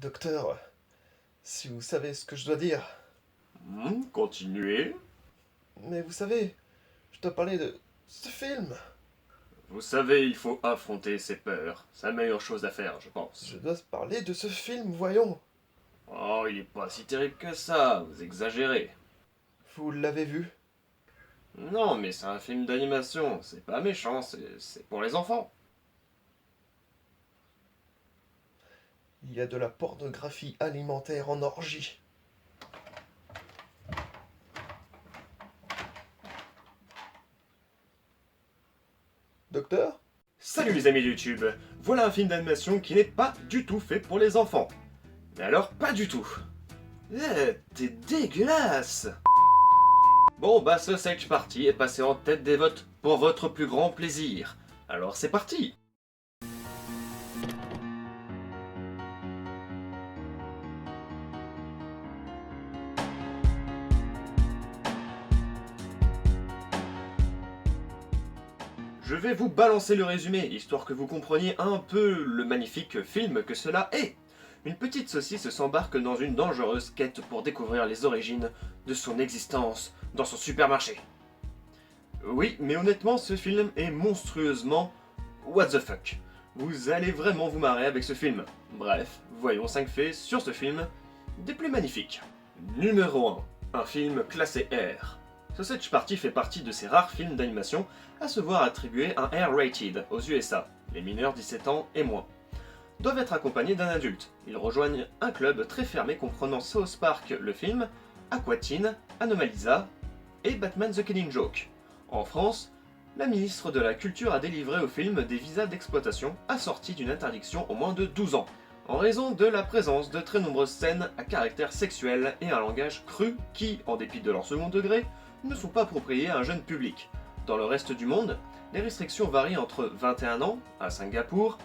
Docteur, si vous savez ce que je dois dire. Continuez. Mais vous savez, je dois parler de ce film. Vous savez, il faut affronter ses peurs. C'est la meilleure chose à faire, je pense. Je dois parler de ce film, voyons. Oh, il est pas si terrible que ça, vous exagérez. Vous l'avez vu? Non, mais c'est un film d'animation, c'est pas méchant, c'est pour les enfants. Il y a de la pornographie alimentaire en orgie. Docteur? Salut les amis de YouTube, voilà un film d'animation qui n'est pas du tout fait pour les enfants. Mais alors, pas du tout. T'es dégueulasse. Bon bah ce Sausage Party est passé en tête des votes pour votre plus grand plaisir. Alors c'est parti. Je vais vous balancer le résumé, histoire que vous compreniez un peu le magnifique film que cela est. Une petite saucisse s'embarque dans une dangereuse quête pour découvrir les origines de son existence dans son supermarché. Oui, mais honnêtement, ce film est monstrueusement what the fuck. Vous allez vraiment vous marrer avec ce film. Bref, voyons 5 faits sur ce film, des plus magnifiques. Numéro 1. Un film classé R. Sausage Party fait partie de ces rares films d'animation à se voir attribuer un R-rated aux USA, les mineurs 17 ans et moins. Doivent être accompagnés d'un adulte. Ils rejoignent un club très fermé comprenant South Park le film, Aquatine, Anomalisa et Batman the Killing Joke. En France, la ministre de la Culture a délivré au film des visas d'exploitation assortis d'une interdiction au moins de 12 ans, en raison de la présence de très nombreuses scènes à caractère sexuel et un langage cru qui, en dépit de leur second degré, ne sont pas appropriés à un jeune public. Dans le reste du monde, les restrictions varient entre 21 ans, à Singapour,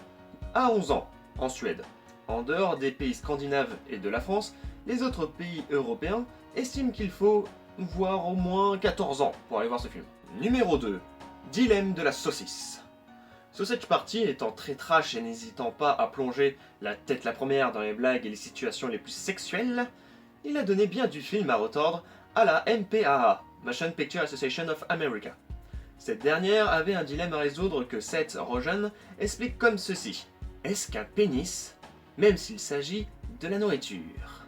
à 11 ans, en Suède. En dehors des pays scandinaves et de la France, les autres pays européens estiment qu'il faut voir au moins 14 ans pour aller voir ce film. Numéro 2. Dilemme de la saucisse. Sausage Party étant très trash et n'hésitant pas à plonger la tête la première dans les blagues et les situations les plus sexuelles, il a donné bien du film à retordre à la MPAA, Motion Picture Association of America. Cette dernière avait un dilemme à résoudre que Seth Rogen explique comme ceci. Est-ce qu'un pénis, même s'il s'agit de la nourriture?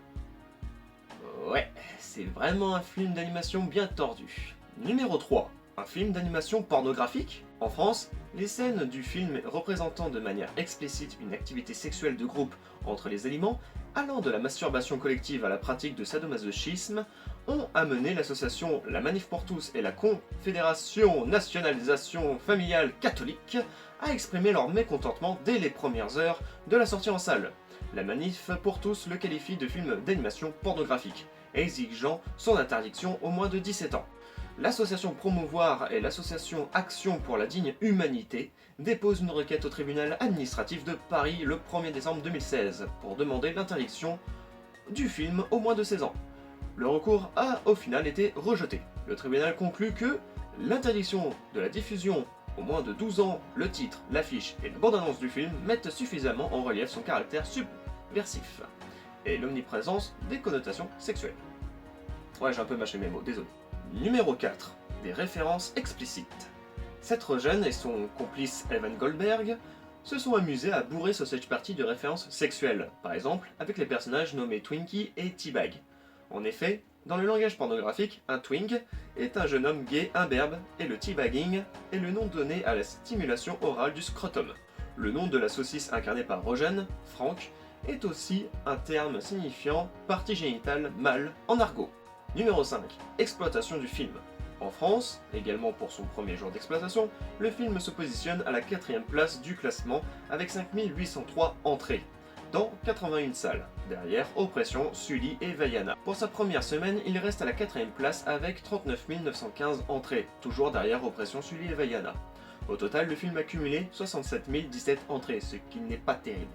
Ouais, c'est vraiment un film d'animation bien tordu. Numéro 3. Un film d'animation pornographique? En France, les scènes du film représentant de manière explicite une activité sexuelle de groupe entre les aliments, allant de la masturbation collective à la pratique de sadomasochisme, ont amené l'association La Manif pour tous et la Confédération Nationalisation Familiale Catholique à exprimer leur mécontentement dès les premières heures de la sortie en salle. La Manif pour tous le qualifie de film d'animation pornographique, exigeant son interdiction au moins de 17 ans. L'association Promouvoir et l'association Action pour la digne humanité déposent une requête au tribunal administratif de Paris le 1er décembre 2016 pour demander l'interdiction du film au moins de 16 ans. Le recours a au final été rejeté. Le tribunal conclut que l'interdiction de la diffusion au moins de 12 ans, le titre, l'affiche et la bande-annonce du film mettent suffisamment en relief son caractère subversif et l'omniprésence des connotations sexuelles. Ouais, j'ai un peu mâché mes mots, désolé. Numéro 4. Des références explicites. Seth Rogen et son complice Evan Goldberg se sont amusés à bourrer Sausage Party de références sexuelles, par exemple avec les personnages nommés Twinkie et T-Bag. En effet, dans le langage pornographique, un twink est un jeune homme gay imberbe et le teabagging est le nom donné à la stimulation orale du scrotum. Le nom de la saucisse incarnée par Rogen, Frank, est aussi un terme signifiant partie génitale mâle en argot. Numéro 5. Exploitation du film. En France, également pour son premier jour d'exploitation, le film se positionne à la 4ème place du classement avec 5803 entrées, dans 81 salles. Derrière, Oppression, Sully et Vaiana. Pour sa première semaine, il reste à la 4ème place avec 39 915 entrées, toujours derrière Oppression, Sully et Vaiana. Au total, le film a cumulé 67 017 entrées, ce qui n'est pas terrible.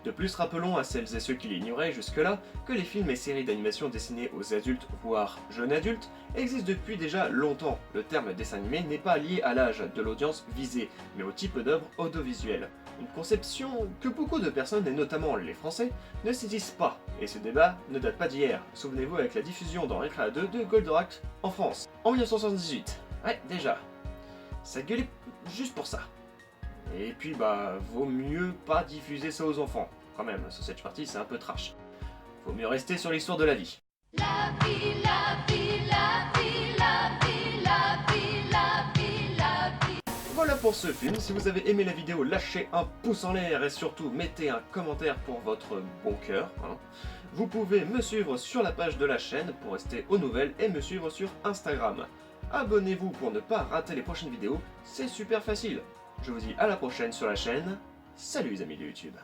De plus, rappelons à celles et ceux qui l'ignoraient jusque-là que les films et séries d'animation destinés aux adultes, voire jeunes adultes, existent depuis déjà longtemps. Le terme dessin animé n'est pas lié à l'âge de l'audience visée, mais au type d'œuvre audiovisuelle. Une conception que beaucoup de personnes, et notamment les Français, ne saisissent pas, et ce débat ne date pas d'hier. Souvenez-vous avec la diffusion dans Recréa 2 de Goldorak en France, en 1978. Ouais, déjà. Ça gueulait juste pour ça. Et puis bah, vaut mieux pas diffuser ça aux enfants. Quand même, sur cette partie c'est un peu trash. Vaut mieux rester sur l'histoire de la vie. La vie, la vie, la vie, la vie, la vie, la vie, la vie. Voilà pour ce film, si vous avez aimé la vidéo, lâchez un pouce en l'air et surtout mettez un commentaire pour votre bon cœur. Vous pouvez me suivre sur la page de la chaîne pour rester aux nouvelles et me suivre sur Instagram. Abonnez-vous pour ne pas rater les prochaines vidéos, c'est super facile. Je vous dis à la prochaine sur la chaîne. Salut les amis de YouTube.